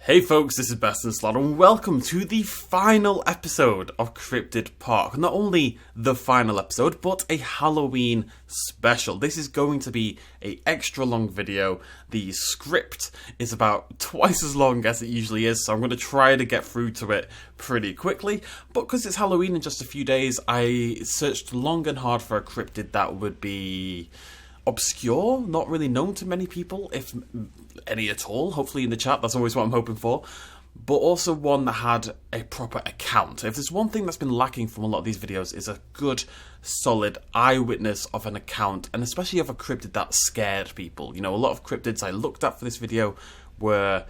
Hey folks, this is BestInSlot and welcome to the final episode of Cryptid Park. Not only the final episode, but a Halloween special. This is going to be an extra long video. The script is about twice as long as it usually is, so I'm going to try to get through to it pretty quickly. But because it's Halloween in just a few days, I searched long and hard for a cryptid that would be obscure, not really known to many people, if any at all. Hopefully in the chat, that's always what I'm hoping for. But also one that had a proper account. If there's one thing that's been lacking from a lot of these videos, is a good, solid eyewitness of an account, and especially of a cryptid that scared people. You know, a lot of cryptids I looked at for this video were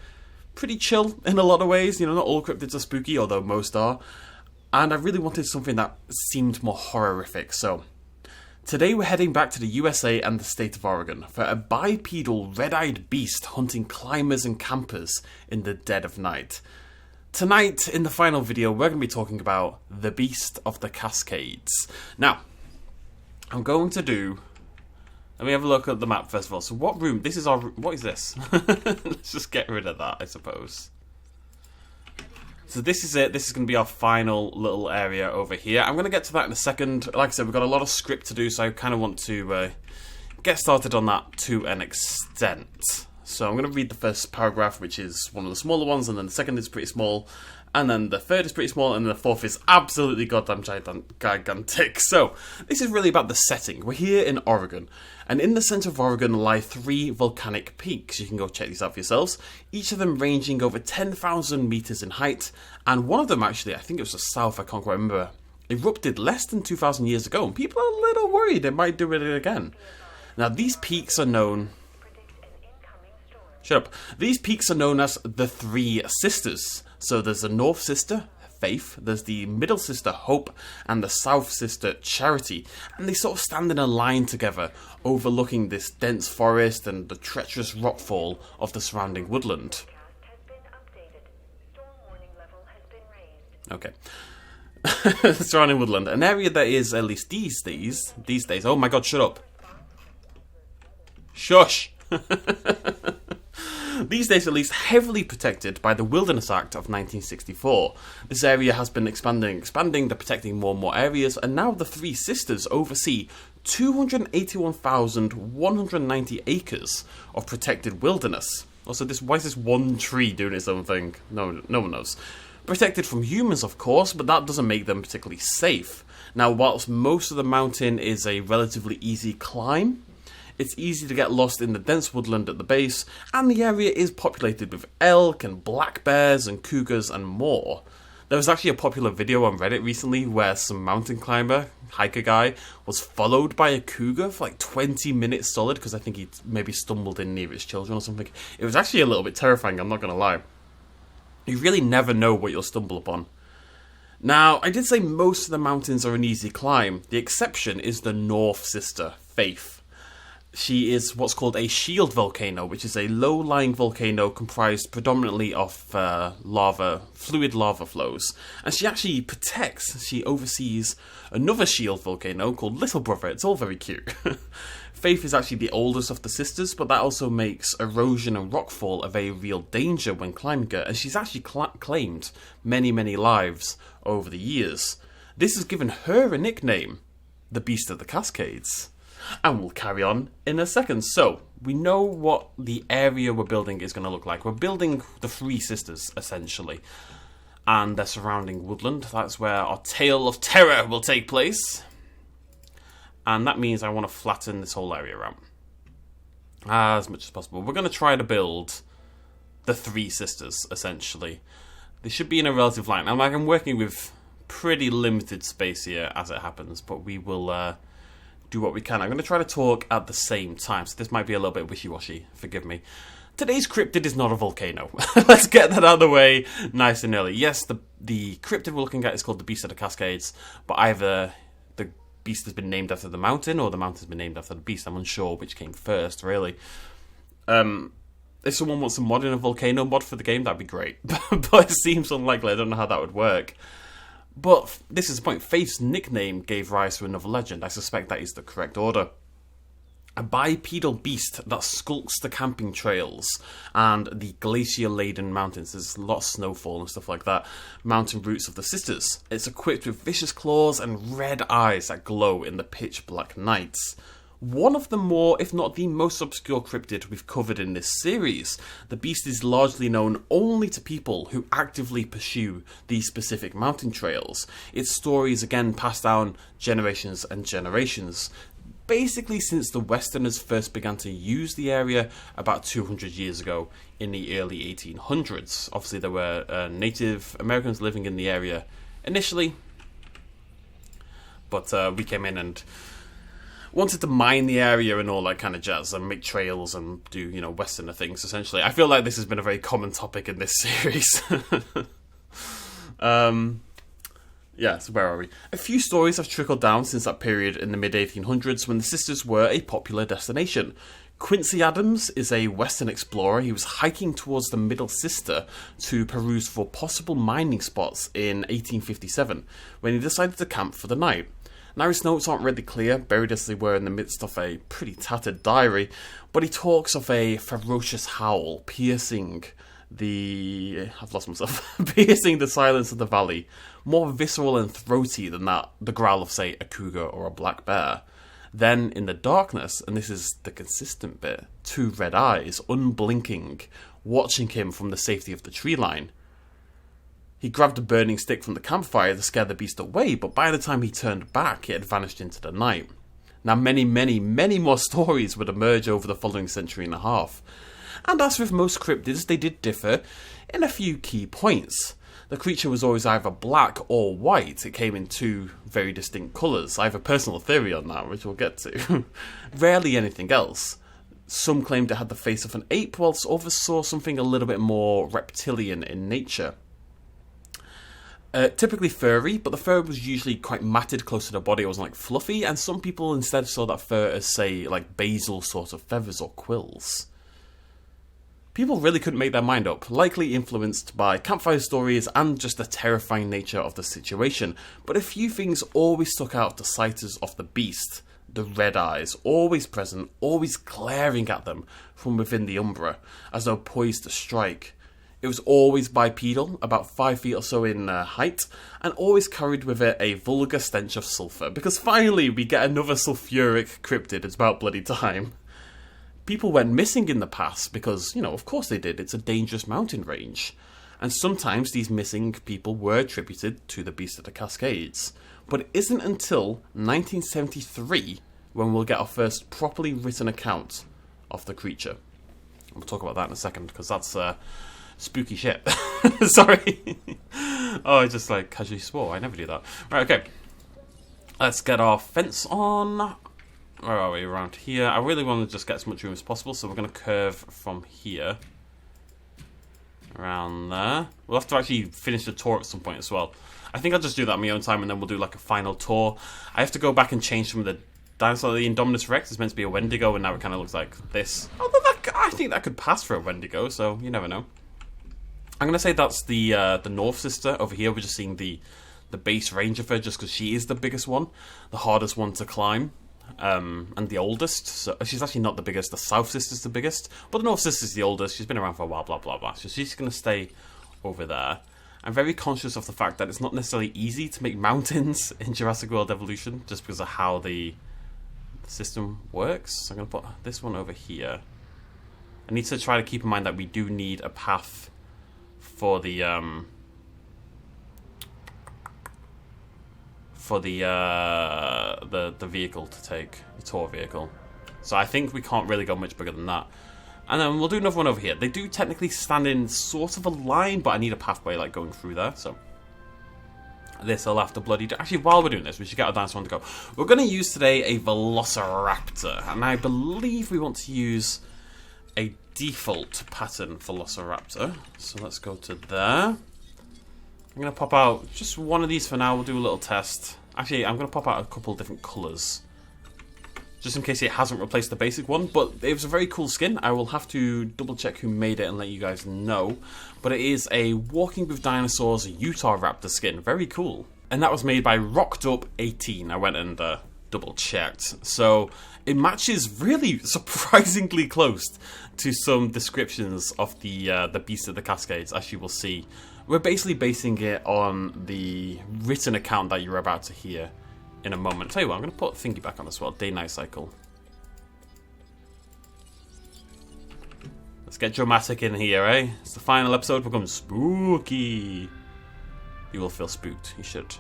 pretty chill in a lot of ways. You know, not all cryptids are spooky, although most are. And I really wanted something that seemed more horrific, so today we're heading back to the USA and the state of Oregon for a bipedal red-eyed beast hunting climbers and campers in the dead of night. Tonight, in the final video, we're going to be talking about the beast of the Cascades. Now, I'm going to do... Let me have a look at the map first of all. So what room? This is our... What is this? Let's just get rid of that, I suppose. So this is it. This is going to be our final little area over here. I'm going to get to that in a second. Like I said, we've got a lot of script to do, so I kind of want to get started on that to an extent. So I'm going to read the first paragraph, which is one of the smaller ones, and then the second is pretty small, and then the third is pretty small, and then the fourth is absolutely goddamn gigantic. So this is really about the setting. We're here in Oregon, and in the center of Oregon lie 3 volcanic peaks. You can go check these out for yourselves. Each of them ranging over 10,000 meters in height, and one of them actually, I think it was the south, I can't quite remember, erupted less than 2,000 years ago, and people are a little worried it might do it again. Now these peaks are known... Shut up. These peaks are known as the 3 sisters. So there's the North Sister, Faith, there's the Middle Sister, Hope, and the South Sister, Charity. And they sort of stand in a line together, overlooking this dense forest and the treacherous rockfall of the surrounding woodland. Okay. Surrounding woodland. An area that is, at least these days... Oh my god, shut up. Shush! These days, at least, heavily protected by the Wilderness Act of 1964. This area has been expanding. They're protecting more and more areas, and now the 3 sisters oversee 281,190 acres of protected wilderness. Also, why is this one tree doing its own thing? No one knows. Protected from humans, of course, but that doesn't make them particularly safe. Now, whilst most of the mountain is a relatively easy climb, it's easy to get lost in the dense woodland at the base, and the area is populated with elk and black bears and cougars and more. There was actually a popular video on Reddit recently where some mountain climber, hiker guy, was followed by a cougar for like 20 minutes solid because I think he maybe stumbled in near his children or something. It was actually a little bit terrifying, I'm not going to lie. You really never know what you'll stumble upon. Now, I did say most of the mountains are an easy climb. The exception is the North Sister, Faith. She is what's called a shield volcano, which is a low-lying volcano comprised predominantly of fluid lava flows. And she actually she oversees another shield volcano called Little Brother. It's all very cute. Faith is actually the oldest of the sisters, but that also makes erosion and rockfall a very real danger when climbing her, and she's actually claimed many, many lives over the years. This has given her a nickname, the Beast of the Cascades. And we'll carry on in a second. So, we know what the area we're building is going to look like. We're building the 3 sisters, essentially. And their surrounding woodland. That's where our tale of terror will take place. And that means I want to flatten this whole area out as much as possible. We're going to try to build the 3 sisters, essentially. They should be in a relative line. I'm working with pretty limited space here as it happens, but we will... do what we can. I'm going to try to talk at the same time, so this might be a little bit wishy-washy, forgive me. Today's cryptid is not a volcano. Let's get that out of the way nice and early. Yes, the cryptid we're looking at is called the Beast of the Cascades, but either the beast has been named after the mountain, or the mountain has been named after the beast. I'm unsure which came first, really. If someone wants to mod in a volcano mod for the game, that'd be great. But it seems unlikely. I don't know how that would work. But this is the point. Faith's nickname gave rise to another legend. I suspect that is the correct order. A bipedal beast that skulks the camping trails and the glacier-laden mountains. There's a lot of snowfall and stuff like that. Mountain routes of the Sisters. It's equipped with vicious claws and red eyes that glow in the pitch-black nights. One of the more, if not the most obscure cryptid we've covered in this series. The beast is largely known only to people who actively pursue these specific mountain trails. Its story is again passed down generations and generations. Basically since the Westerners first began to use the area about 200 years ago in the early 1800s. Obviously there were Native Americans living in the area initially, but we came in and wanted to mine the area and all that kind of jazz and make trails and do, you know, Westerner things essentially. I feel like this has been a very common topic in this series. Yeah, so where are we? A few stories have trickled down since that period in the mid-1800s when the Sisters were a popular destination. Quincy Adams is a Western explorer. He was hiking towards the Middle Sister to peruse for possible mining spots in 1857 when he decided to camp for the night. Now his notes aren't really clear, buried as they were in the midst of a pretty tattered diary, but he talks of a ferocious howl piercing the silence of the valley, more visceral and throaty than the growl of, say, a cougar or a black bear. Then, in the darkness, and this is the consistent bit, 2 red eyes, unblinking, watching him from the safety of the tree line. He grabbed a burning stick from the campfire to scare the beast away, but by the time he turned back, it had vanished into the night. Now, many, many, many more stories would emerge over the following century and a half. And as with most cryptids, they did differ in a few key points. The creature was always either black or white. It came in 2 very distinct colours. I have a personal theory on that, which we'll get to. Rarely anything else. Some claimed it had the face of an ape, whilst others saw something a little bit more reptilian in nature. Typically furry, but the fur was usually quite matted close to the body. It wasn't like fluffy, and some people instead saw that fur as, say, like basil sort of feathers or quills. People really couldn't make their mind up, likely influenced by campfire stories and just the terrifying nature of the situation. But a few things always stuck out to sighters of the beast. The red eyes, always present, always glaring at them from within the umbra, as though poised to strike. It was always bipedal, about 5 feet or so in height, and always carried with it a vulgar stench of sulphur, because finally we get another sulphuric cryptid. It's about bloody time. People went missing in the past because, you know, of course they did. It's a dangerous mountain range. And sometimes these missing people were attributed to the beast of the Cascades. But it isn't until 1973 when we'll get our first properly written account of the creature. We'll talk about that in a second, because that's spooky shit. Sorry. Oh, I just like casually swore. I never do that. Right, okay. Let's get our fence on. Where are we? Around here. I really want to just get as much room as possible, so we're going to curve from here around there. We'll have to actually finish the tour at some point as well. I think I'll just do that on my own time, and then we'll do like a final tour. I have to go back and change some of the dinosaur. The Indominus Rex is meant to be a Wendigo, and now it kind of looks like this. Although I think that could pass for a Wendigo, so you never know. I'm going to say that's the North Sister over here. We're just seeing the base range of her, just because she is the biggest one, the hardest one to climb. And the oldest. So she's actually not the biggest. The South Sister's the biggest, but the North Sister's the oldest. She's been around for a while, blah blah blah. So she's going to stay over there. I'm very conscious of the fact that it's not necessarily easy to make mountains in Jurassic World Evolution, just because of how the system works. So I'm going to put this one over here. I need to try to keep in mind that we do need a path for the vehicle to take, the tour vehicle. So I think we can't really go much bigger than that. And then we'll do another one over here. They do technically stand in sort of a line, but I need a pathway like going through there. So this will have to bloody do. Actually, while we're doing this, we should get our dinosaur to go. We're going to use today a Velociraptor, and I believe we want to use a default pattern Velociraptor. So let's go to there. I'm going to pop out just one of these for now. We'll do a little test. Actually, I'm going to pop out a couple of different colours, just in case it hasn't replaced the basic one. But it was a very cool skin. I will have to double check who made it and let you guys know. But it is a Walking With Dinosaurs Utahraptor skin. Very cool. And that was made by Rocked Up 18. I went and double checked. So it matches really surprisingly close to some descriptions of the Beast of the Cascades, as you will see. We're basically basing it on the written account that you're about to hear in a moment. I'll tell you what, I'm going to put thingy back on as well, day-night cycle. Let's get dramatic in here, eh? It's the final episode, becomes spooky. You will feel spooked, you should.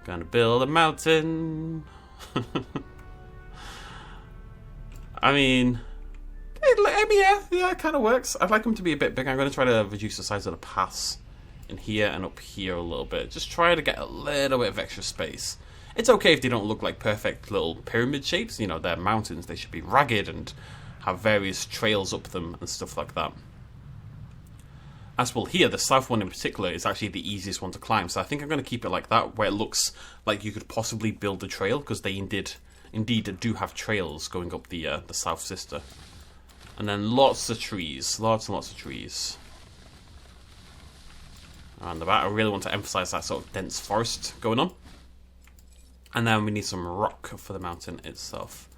Gonna build a mountain. I mean, yeah, it kind of works. I'd like them to be a bit bigger. I'm going to try to reduce the size of the paths in here and up here a little bit. Just try to get a little bit of extra space. It's okay if they don't look like perfect little pyramid shapes. You know, they're mountains. They should be ragged and have various trails up them and stuff like that. As we'll hear, the south one in particular is actually the easiest one to climb. So I think I'm going to keep it like that, where it looks like you could possibly build a trail, because they indeed do have trails going up the south sister. And then lots of trees, lots and lots of trees. Around the back, I really want to emphasize that sort of dense forest going on. And then we need some rock for the mountain itself.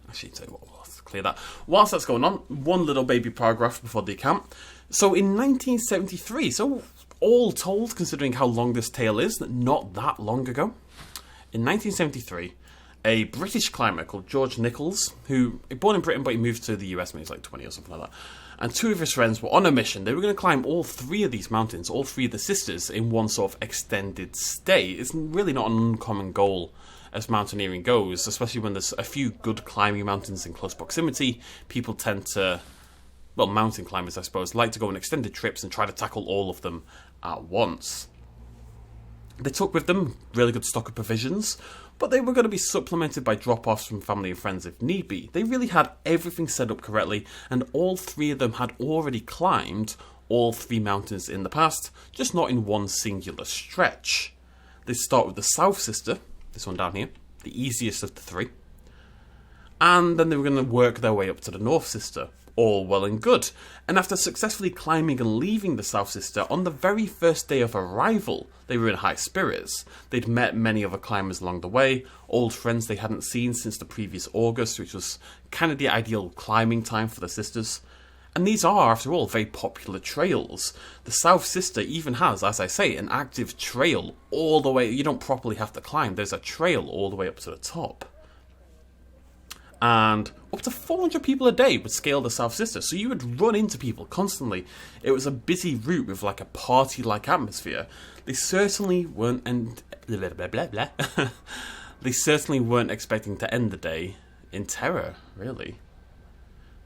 Actually, tell you what, we'll have to clear that. Whilst that's going on, one little baby paragraph before the account. So in 1973, so all told, considering how long this tale is, not that long ago, in 1973, a British climber called George Nichols, who born in Britain but he moved to the US when he was like 20 or something like that, and two of his friends were on a mission. They were going to climb all three of these mountains, all three of the sisters, in one sort of extended stay. It's really not an uncommon goal as mountaineering goes, especially when there's a few good climbing mountains in close proximity. People tend to, well, mountain climbers I suppose, like to go on extended trips and try to tackle all of them at once. They took with them really good stock of provisions, but they were going to be supplemented by drop-offs from family and friends if need be. They really had everything set up correctly, and all three of them had already climbed all three mountains in the past, just not in one singular stretch. They start with the south sister, this one down here, the easiest of the three, and then they were going to work their way up to the north sister. All well and good. And after successfully climbing and leaving the south sister, on the very first day of arrival, they were in high spirits. They'd met many other climbers along the way, old friends they hadn't seen since the previous August, which was kind of the ideal climbing time for the sisters. And these are, after all, very popular trails. The south sister even has, as I say, an active trail all the way. You don't properly have to climb. There's a trail all the way up to the top. And up to 400 people a day would scale the South Sister, so you would run into people constantly. It was a busy route with like a party-like atmosphere. They certainly weren't they certainly weren't expecting to end the day in terror, really.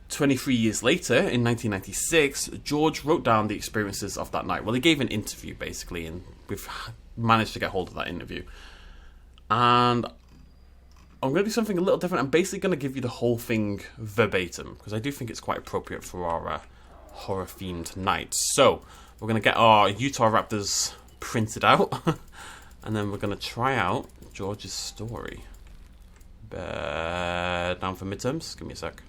23 years later, in 1996, George wrote down the experiences of that night. Well, he gave an interview, basically, and we've managed to get hold of that interview. And I'm going to do something a little different. I'm basically going to give you the whole thing verbatim, because I do think it's quite appropriate for our horror-themed night. So, we're going to get our Utahraptors printed out, and then we're going to try out George's story. Down for midterms? Give me a sec.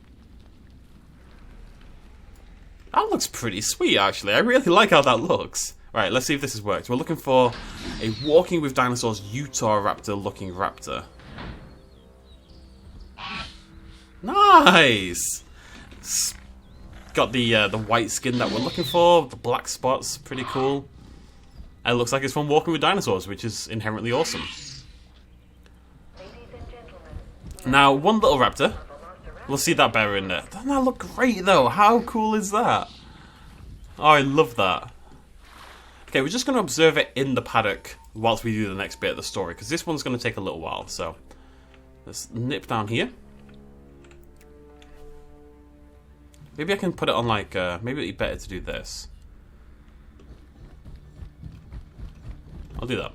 That looks pretty sweet, actually. I really like how that looks. Right, let's see if this has worked. We're looking for a Walking With Dinosaurs Utahraptor-looking raptor. Nice! It's got the white skin that we're looking for, the black spots, pretty cool. And it looks like it's from Walking With Dinosaurs, which is inherently awesome. Now, one little raptor. We'll see that better in there. Doesn't that look great, though? How cool is that? Oh, I love that. Okay, we're just going to observe it in the paddock whilst we do the next bit of the story, because this one's going to take a little while. So, let's nip down here. Maybe I can put it on like, maybe it'd be better to do this. I'll do that.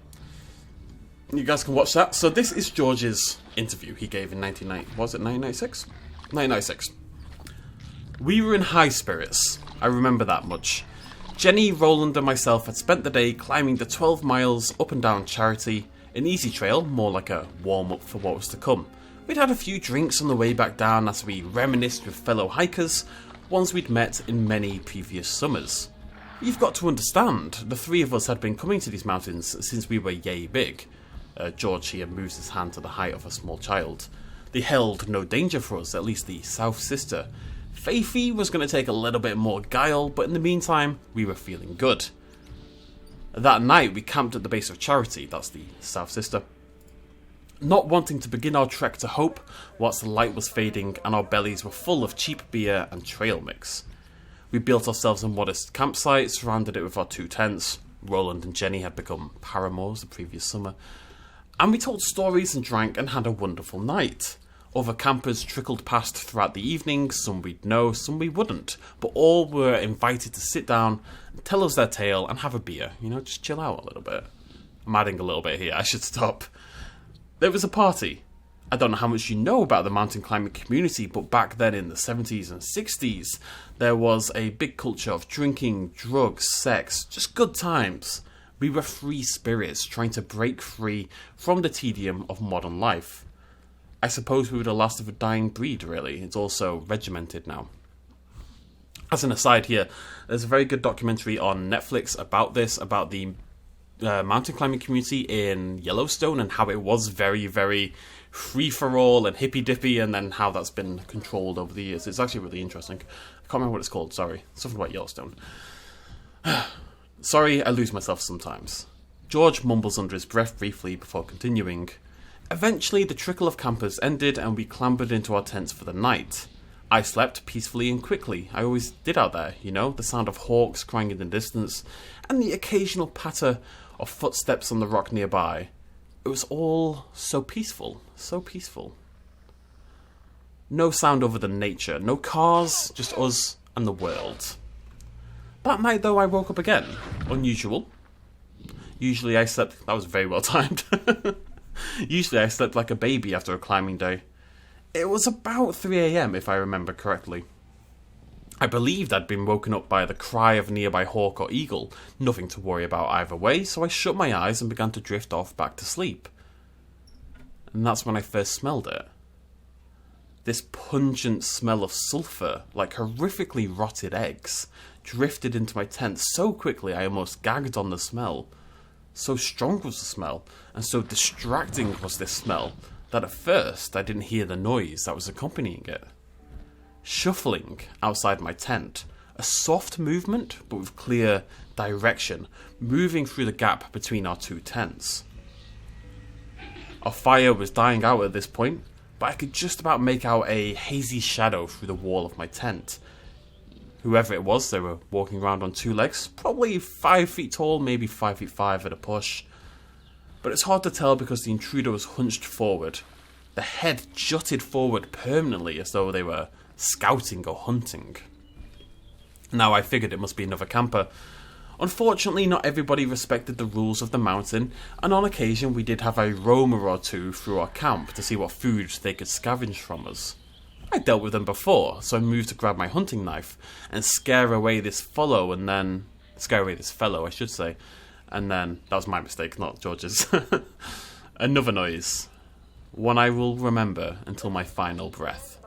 You guys can watch that. So this is George's interview he gave in 1996? 1996. We were in high spirits. I remember that much. Jenny, Roland and myself had spent the day climbing the 12 miles up and down Charity, an easy trail, more like a warm-up for what was to come. We'd had a few drinks on the way back down as we reminisced with fellow hikers, ones we'd met in many previous summers. You've got to understand, the three of us had been coming to these mountains since we were yay big. George here moves his hand to the height of a small child. They held no danger for us, at least the South Sister. Faithy was going to take a little bit more guile, but in the meantime, we were feeling good. That night, we camped at the base of Charity, that's the South Sister. Not wanting to begin our trek to Hope, whilst the light was fading and our bellies were full of cheap beer and trail mix. We built ourselves a modest campsite, surrounded it with our 2 tents. Roland and Jenny had become paramours the previous summer. And we told stories and drank and had a wonderful night. Other campers trickled past throughout the evening, some we'd know, some we wouldn't, but all were invited to sit down, and tell us their tale and have a beer, just chill out a little bit. I'm adding a little bit here, I should stop. There was a party. I don't know how much you know about the mountain climbing community, but back then in the 70s and 60s, there was a big culture of drinking, drugs, sex, just good times. We were free spirits trying to break free from the tedium of modern life. I suppose we were the last of a dying breed, really. It's also regimented now. As an aside here, there's a very good documentary on Netflix about this, about the mountain climbing community in Yellowstone and how it was very, very free-for-all and hippy-dippy, and then how that's been controlled over the years. It's actually really interesting. I can't remember what it's called, sorry. Something about Yellowstone. Sorry, I lose myself sometimes. George mumbles under his breath briefly before continuing. Eventually, the trickle of campers ended and we clambered into our tents for the night. I slept peacefully and quickly. I always did out there, the sound of hawks crying in the distance, and the occasional patter of footsteps on the rock nearby. It was all so peaceful, so peaceful. No sound other than nature, no cars, just us and the world. That night, though, I woke up again. Unusual. Usually I slept... That was very well timed. Usually I slept like a baby after a climbing day. It was about 3 AM, if I remember correctly. I believed I'd been woken up by the cry of a nearby hawk or eagle, nothing to worry about either way, so I shut my eyes and began to drift off back to sleep. And that's when I first smelled it. This pungent smell of sulphur, like horrifically rotted eggs, drifted into my tent so quickly I almost gagged on the smell. So strong was the smell, and so distracting was this smell, that at first I didn't hear the noise that was accompanying it. Shuffling outside my tent, a soft movement, but with clear direction, moving through the gap between our 2 tents. Our fire was dying out at this point, but I could just about make out a hazy shadow through the wall of my tent. Whoever it was, they were walking around on 2 legs, probably 5 feet tall, maybe 5 feet 5 at a push. But it's hard to tell because the intruder was hunched forward. The head jutted forward permanently as though they were scouting or hunting. Now I figured it must be another camper. Unfortunately, not everybody respected the rules of the mountain, and on occasion we did have a roamer or 2 through our camp to see what food they could scavenge from us. I dealt with them before, so I moved to grab my hunting knife and scare away this fellow, and then... And then, that was my mistake, not George's. Another noise. One I will remember until my final breath.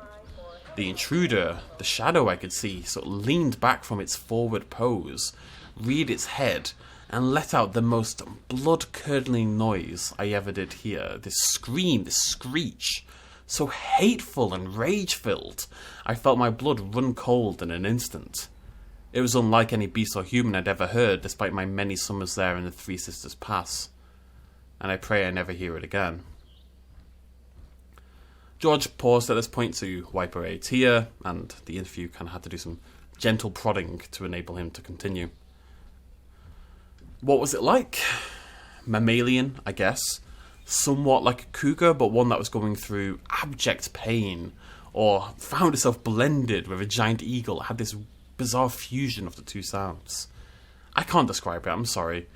The intruder, the shadow I could see, sort of leaned back from its forward pose, reared its head, and let out the most blood-curdling noise I ever did hear. This scream, this screech. So hateful and rage-filled, I felt my blood run cold in an instant. It was unlike any beast or human I'd ever heard, despite my many summers there in the Three Sisters Pass. And I pray I never hear it again. George paused at this point to wipe away a tear, and the interview kind of had to do some gentle prodding to enable him to continue. What was it like? Mammalian, I guess. Somewhat like a cougar, but one that was going through abject pain, or found itself blended with a giant eagle. It had this bizarre fusion of the 2 sounds. I can't describe it, I'm sorry.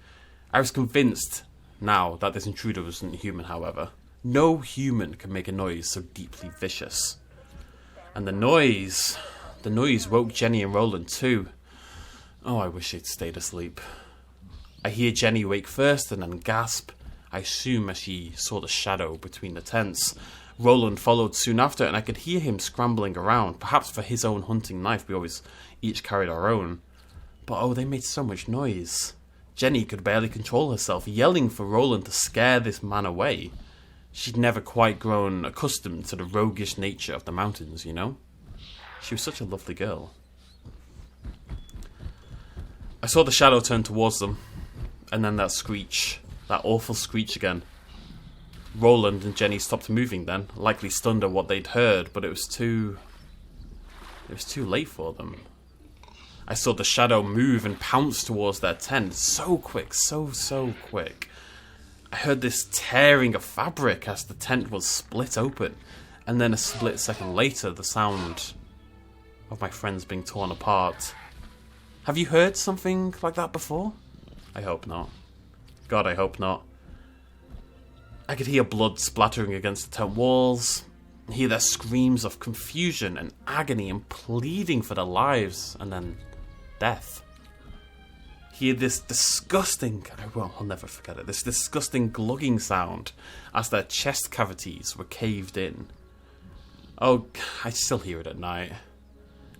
I was convinced now that this intruder wasn't human, however. No human can make a noise so deeply vicious. And the noise woke Jenny and Roland too. Oh, I wish they'd stayed asleep. I hear Jenny wake first and then gasp, I assume as she saw the shadow between the tents. Roland followed soon after, and I could hear him scrambling around, perhaps for his own hunting knife. We always each carried our own. But oh, they made so much noise. Jenny could barely control herself, yelling for Roland to scare this man away. She'd never quite grown accustomed to the roguish nature of the mountains, you know? She was such a lovely girl. I saw the shadow turn towards them, and then that screech, that awful screech again. Roland and Jenny stopped moving then, likely stunned at what they'd heard, but it was too late for them. I saw the shadow move and pounce towards their tent, so quick, so quick. I heard this tearing of fabric as the tent was split open, and then a split second later, the sound of my friends being torn apart. Have you heard something like that before? I hope not. God, I hope not. I could hear blood splattering against the tent walls, hear their screams of confusion and agony and pleading for their lives, and then death. Hear this disgusting, I'll never forget it, this disgusting glugging sound as their chest cavities were caved in. Oh, I still hear it at night.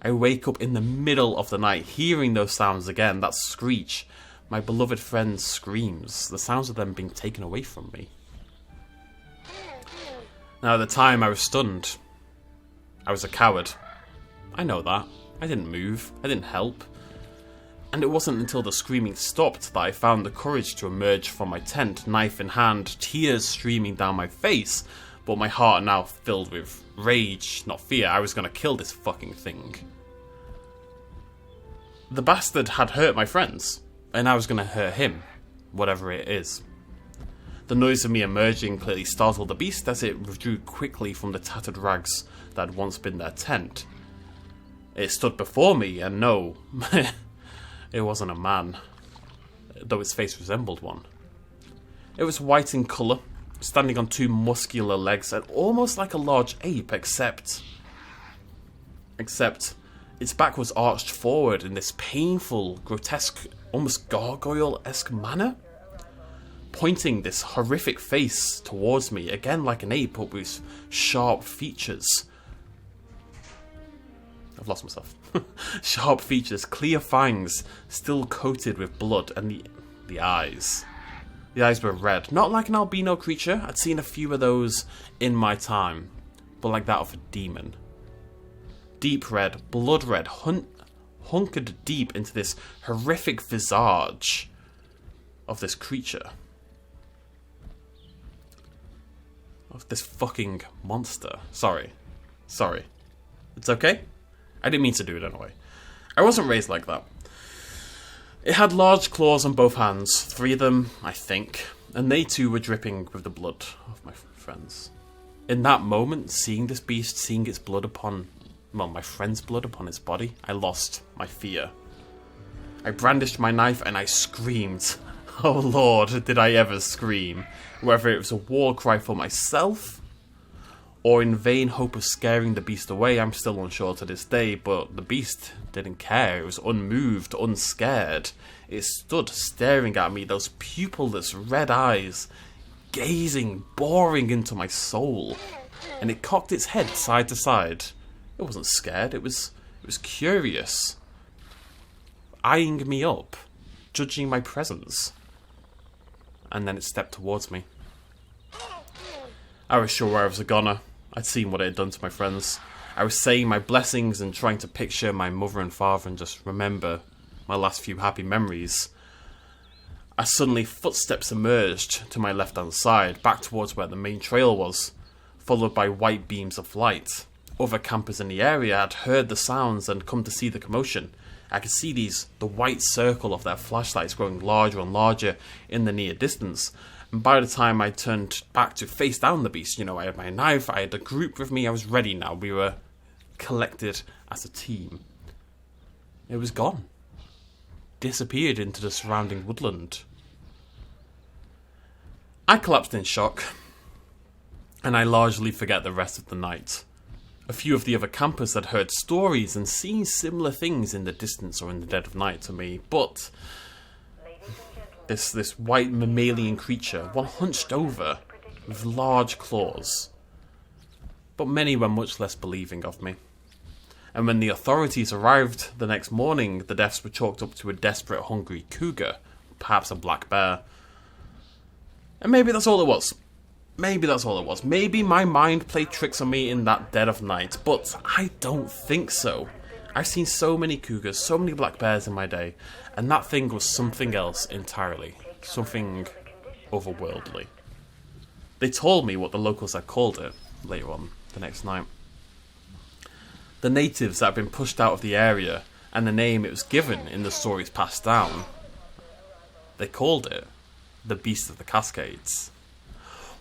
I wake up in the middle of the night hearing those sounds again, that screech, my beloved friend's screams, the sounds of them being taken away from me. Now, at the time, I was stunned. I was a coward. I know that. I didn't move. I didn't help. And it wasn't until the screaming stopped that I found the courage to emerge from my tent, knife in hand, tears streaming down my face, but my heart now filled with rage, not fear. I was going to kill this fucking thing. The bastard had hurt my friends, and I was going to hurt him, whatever it is. The noise of me emerging clearly startled the beast as it withdrew quickly from the tattered rags that had once been their tent. It stood before me, and no, it wasn't a man, though its face resembled one. It was white in colour, standing on two muscular legs and almost like a large ape, except its back was arched forward in this painful, grotesque, almost gargoyle-esque manner, pointing this horrific face towards me, again like an ape, but with sharp features. I've lost myself. Sharp features, clear fangs, still coated with blood, and the eyes. The eyes were red, not like an albino creature. I'd seen a few of those in my time, but like that of a demon. Deep red, blood red, hunkered deep into this horrific visage of this creature. Of this fucking monster. Sorry. It's okay? I didn't mean to do it anyway. I wasn't raised like that. It had large claws on both hands, 3 of them, I think, and they too were dripping with the blood of my friends. In that moment, seeing this beast, seeing its blood upon, my friend's blood upon its body, I lost my fear. I brandished my knife and I screamed. Oh Lord, did I ever scream. Whether it was a war cry for myself, or in vain hope of scaring the beast away, I'm still unsure to this day, but the beast didn't care. It was unmoved, unscared. It stood staring at me, those pupilless red eyes, gazing, boring into my soul. And it cocked its head side to side. It wasn't scared, it was curious. Eyeing me up, judging my presence. And then it stepped towards me. I was sure I was a goner. I'd seen what it had done to my friends. I was saying my blessings and trying to picture my mother and father and just remember my last few happy memories. As suddenly footsteps emerged to my left-hand side, back towards where the main trail was, followed by white beams of light. Other campers in the area had heard the sounds and come to see the commotion. I could see the white circle of their flashlights growing larger and larger in the near distance. And by the time I turned back to face down the beast, I had my knife, I had the group with me, I was ready now. We were collected as a team. It was gone. Disappeared into the surrounding woodland. I collapsed in shock, and I largely forget the rest of the night. A few of the other campers had heard stories and seen similar things in the distance or in the dead of night to me, but this white mammalian creature, one hunched over with large claws. But many were much less believing of me. And when the authorities arrived the next morning, the deaths were chalked up to a desperate, hungry cougar, perhaps a black bear. And maybe that's all it was. Maybe that's all it was. Maybe my mind played tricks on me in that dead of night, but I don't think so. I've seen so many cougars, so many black bears in my day, and that thing was something else entirely. Something otherworldly. They told me what the locals had called it later on the next night. The natives that had been pushed out of the area, and the name it was given in the stories passed down, they called it the Beast of the Cascades.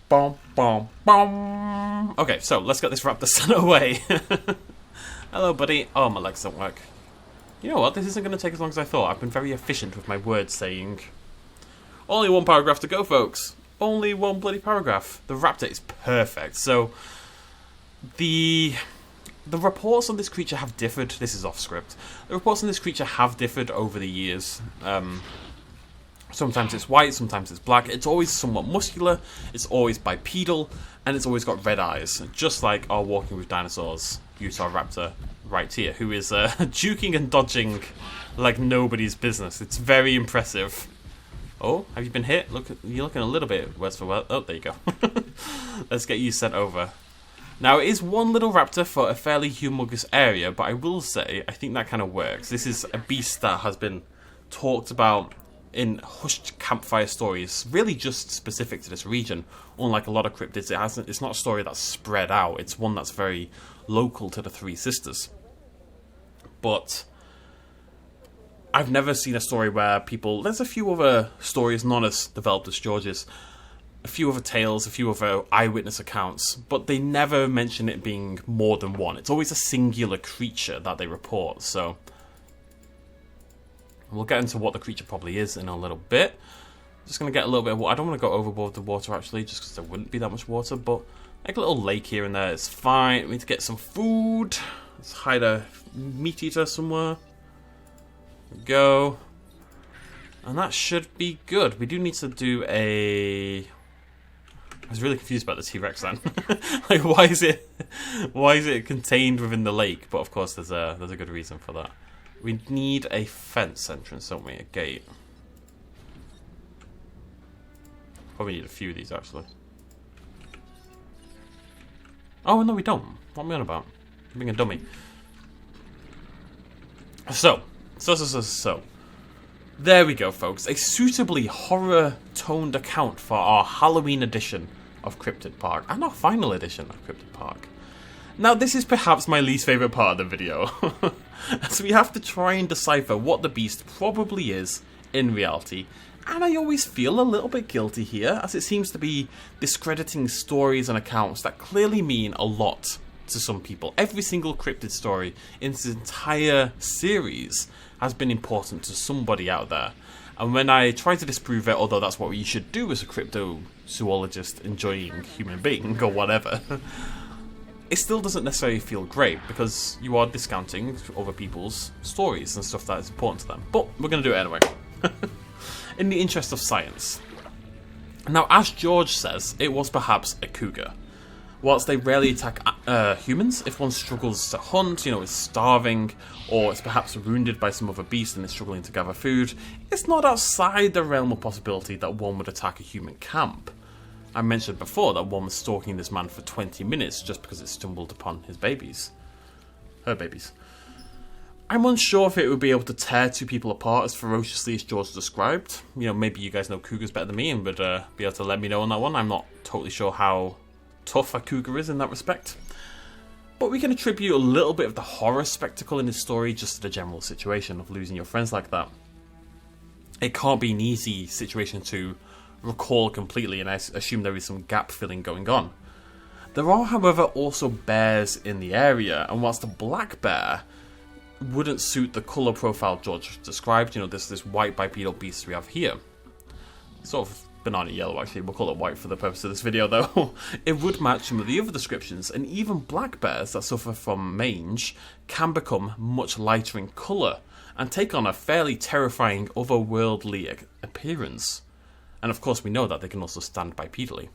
Bom, bom, bom. Okay, so let's get this raptor sent away. Hello, buddy. Oh, my legs don't work. You know what? This isn't going to take as long as I thought. I've been very efficient with my word saying. Only one paragraph to go, folks. Only one bloody paragraph. The raptor is perfect. So, the reports on this creature have differed. This is off script. The reports on this creature have differed over the years. Sometimes it's white, sometimes it's black. It's always somewhat muscular, it's always bipedal, and it's always got red eyes. Just like our Walking With Dinosaurs Utahraptor right here, who is juking and dodging like nobody's business. It's very impressive. Oh, have you been hit? Look, you're looking a little bit worse for wear. Oh, there you go. Let's get you sent over. Now, it is one little raptor for a fairly humongous area, but I will say, I think that kind of works. This is a beast that has been talked about in hushed campfire stories, really just specific to this region. Unlike a lot of cryptids, it's not a story that's spread out. It's one that's very local to the Three Sisters. But I've never seen a story where people... There's a few other stories, not as developed as George's. A few other tales, a few other eyewitness accounts, but they never mention it being more than one. It's always a singular creature that they report, so... We'll get into what the creature probably is in a little bit. Just going to get a little bit of water. I don't want to go overboard the water, actually, just because there wouldn't be that much water. But like a little lake here and there is fine. We need to get some food. Let's hide a meat eater somewhere. There we go. And that should be good. We do need to do a... I was really confused about the T-Rex then. Like, why is it contained within the lake? But of course, there's a good reason for that. We need a fence entrance, don't we? A gate. Probably need a few of these, actually. Oh, no, we don't. What am I on about? I'm being a dummy. So. There we go, folks. A suitably horror-toned account for our Halloween edition of Cryptid Park. And our final edition of Cryptid Park. Now, this is perhaps my least favourite part of the video. So we have to try and decipher what the beast probably is in reality. And I always feel a little bit guilty here, as it seems to be discrediting stories and accounts that clearly mean a lot to some people. Every single cryptid story in this entire series has been important to somebody out there. And when I try to disprove it, although that's what you should do as a cryptozoologist enjoying human being or whatever... It still doesn't necessarily feel great, because you are discounting other people's stories and stuff that is important to them. But we're going to do it anyway. In the interest of science. Now, as George says, it was perhaps a cougar. Whilst they rarely attack humans, if one struggles to hunt, is starving, or it's perhaps wounded by some other beast and is struggling to gather food, it's not outside the realm of possibility that one would attack a human camp. I mentioned before that one was stalking this man for 20 minutes just because it stumbled upon his babies. Her babies. I'm unsure if it would be able to tear two people apart as ferociously as George described. Maybe you guys know cougars better than me and would be able to let me know on that one. I'm not totally sure how tough a cougar is in that respect. But we can attribute a little bit of the horror spectacle in this story just to the general situation of losing your friends like that. It can't be an easy situation to recall completely, and I assume there is some gap filling going on. There are, however, also bears in the area, and whilst the black bear wouldn't suit the colour profile George described, this white bipedal beast we have here. Sort of banana yellow, actually. We'll call it white for the purpose of this video, though. It would match some of the other descriptions, and even black bears that suffer from mange can become much lighter in colour and take on a fairly terrifying otherworldly appearance. And of course we know that they can also stand bipedally.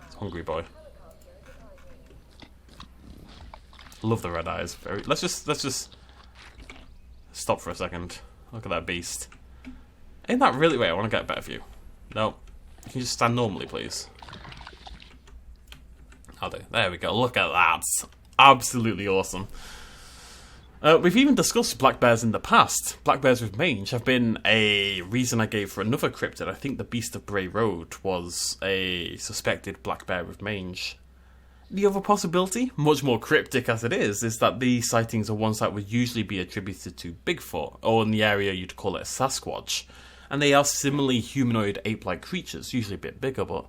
It's a hungry boy. Love the red eyes. Let's just stop for a second. Look at that beast. Ain't that really... Wait, I want to get a better view. No. Can you just stand normally, please? I'll do. There we go. Look at that. Absolutely awesome. We've even discussed black bears in the past. Black bears with mange have been a reason I gave for another cryptid. I think the Beast of Bray Road was a suspected black bear with mange. The other possibility, much more cryptic as it is that these sightings are ones that would usually be attributed to Bigfoot, or in the area you'd call it a Sasquatch. And they are similarly humanoid ape-like creatures, usually a bit bigger, but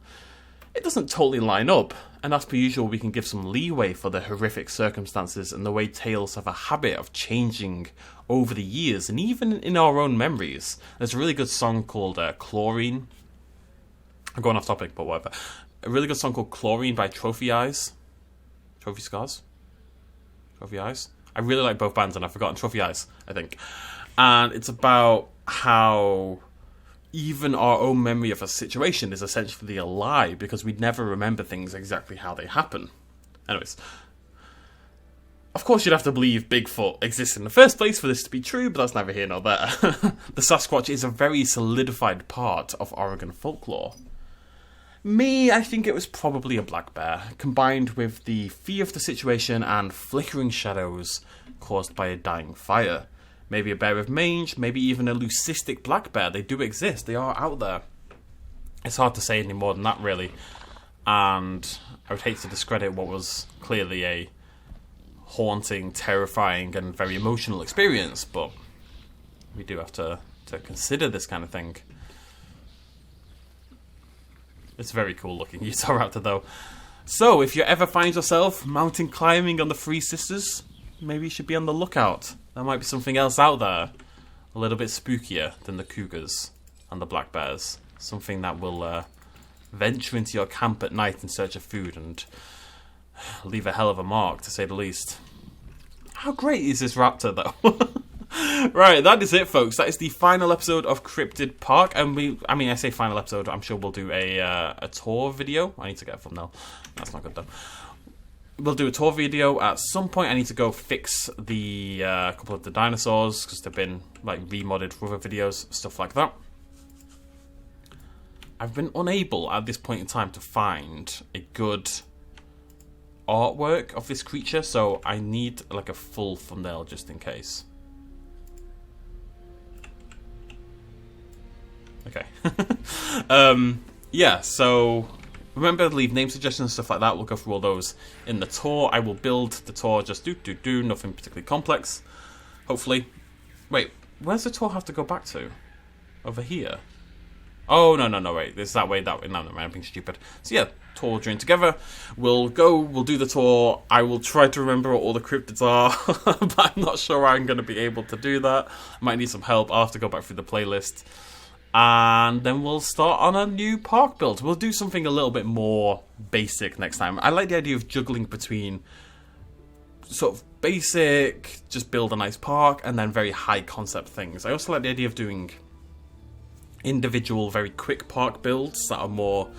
it doesn't totally line up. And as per usual, we can give some leeway for the horrific circumstances and the way tales have a habit of changing over the years, and even in our own memories. There's a really good song called Chlorine. I'm going off topic, but whatever. A really good song called Chlorine by Trophy Eyes. Trophy Scars? Trophy Eyes? I really like both bands, and I've forgotten Trophy Eyes, I think. And it's about how even our own memory of a situation is essentially a lie, because we never remember things exactly how they happen. Anyways, of course you'd have to believe Bigfoot exists in the first place for this to be true, but that's neither here nor there. The Sasquatch is a very solidified part of Oregon folklore. I think it was probably a black bear, combined with the fear of the situation and flickering shadows caused by a dying fire. Maybe a bear with mange, maybe even a leucistic black bear. They do exist, they are out there. It's hard to say any more than that, really. And I would hate to discredit what was clearly a haunting, terrifying, and very emotional experience, but we do have to consider this kind of thing. It's very cool looking Utahraptor, though. So, if you ever find yourself mountain climbing on the Three Sisters, maybe you should be on the lookout. There might be something else out there, a little bit spookier than the cougars and the black bears. Something that will venture into your camp at night in search of food and leave a hell of a mark, to say the least. How great is this raptor, though? Right, that is it, folks. That is the final episode of Cryptid Park, and I say final episode, I'm sure we'll do a tour video. I need to get a thumbnail. That's not good, though. We'll do a tour video at some point. I need to go fix the couple of the dinosaurs, because they've been remodded for other videos, stuff like that. I've been unable at this point in time to find a good artwork of this creature, so I need a full thumbnail just in case. Okay. Yeah, so remember to leave name suggestions and stuff like that. We'll go through all those in the tour. I will build the tour just nothing particularly complex. Hopefully. Wait, where's the tour have to go back to? Over here? Oh, no, wait. It's that way. No, I'm being stupid. So yeah, tour will join together. We'll do the tour. I will try to remember what all the cryptids are, but I'm not sure I'm going to be able to do that. I might need some help. I'll have to go back through the playlist. And then we'll start on a new park build. We'll do something a little bit more basic next time. I like the idea of juggling between sort of basic, just build a nice park, and then very high concept things. I also like the idea of doing individual, very quick park builds that are more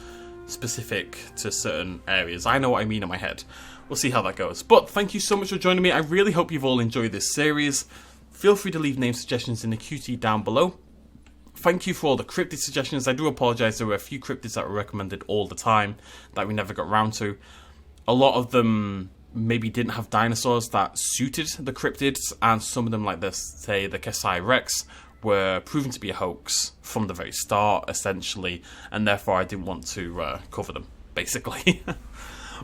specific to certain areas. I know what I mean in my head. We'll see how that goes. But thank you so much for joining me. I really hope you've all enjoyed this series. Feel free to leave name suggestions in the QT down below. Thank you for all the cryptid suggestions. I do apologise, there were a few cryptids that were recommended all the time that we never got round to. A lot of them maybe didn't have dinosaurs that suited the cryptids, and some of them, like this, say the Kasai Rex, were proven to be a hoax from the very start, essentially, and therefore I didn't want to cover them, basically.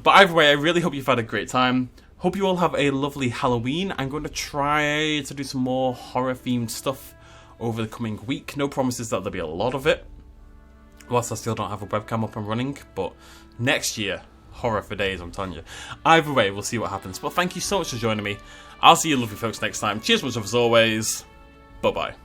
But either way, I really hope you've had a great time. Hope you all have a lovely Halloween. I'm going to try to do some more horror-themed stuff over the coming week. No promises that there'll be a lot of it, whilst I still don't have a webcam up and running, but next year, horror for days, I'm telling you. Either way, we'll see what happens. But thank you so much for joining me. I'll see you lovely folks next time. Cheers much as always. Bye-bye.